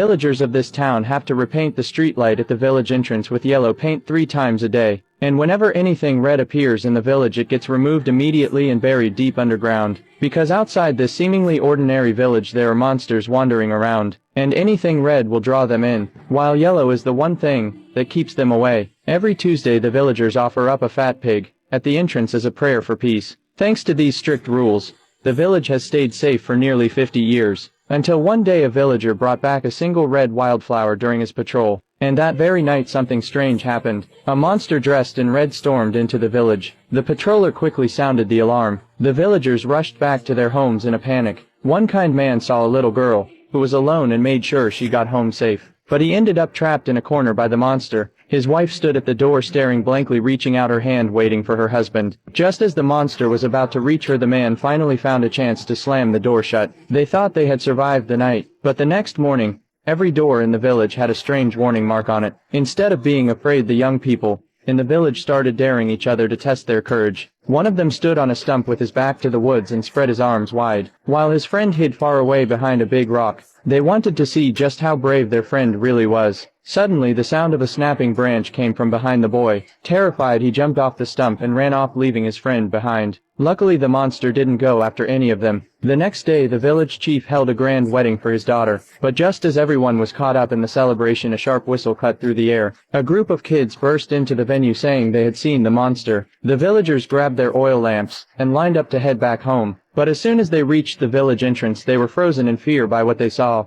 Villagers of this town have to repaint the streetlight at the village entrance with yellow paint 3 times a day. And whenever anything red appears in the village, it gets removed immediately and buried deep underground. Because outside this seemingly ordinary village there are monsters wandering around, and anything red will draw them in, while yellow is the one thing that keeps them away. Every Tuesday the villagers offer up a fat pig at the entrance as a prayer for peace. Thanks to these strict rules, the village has stayed safe for nearly 50 years, until one day a villager brought back a single red wildflower during his patrol. And that very night something strange happened. A monster dressed in red stormed into the village. The patroller quickly sounded the alarm. The villagers rushed back to their homes in a panic. One kind man saw a little girl, who was alone, and made sure she got home safe. But he ended up trapped in a corner by the monster. His wife stood at the door staring blankly, reaching out her hand waiting for her husband. Just as the monster was about to reach her, the man finally found a chance to slam the door shut. They thought they had survived the night, but the next morning, every door in the village had a strange warning mark on it. Instead of being afraid, the young people in the village started daring each other to test their courage. One of them stood on a stump with his back to the woods and spread his arms wide, while his friend hid far away behind a big rock. They wanted to see just how brave their friend really was. Suddenly the sound of a snapping branch came from behind the boy. Terrified, he jumped off the stump and ran off, leaving his friend behind. Luckily the monster didn't go after any of them. The next day the village chief held a grand wedding for his daughter, but just as everyone was caught up in the celebration, a sharp whistle cut through the air. A group of kids burst into the venue saying they had seen the monster. The villagers grabbed their oil lamps and lined up to head back home. But as soon as they reached the village entrance, they were frozen in fear by what they saw.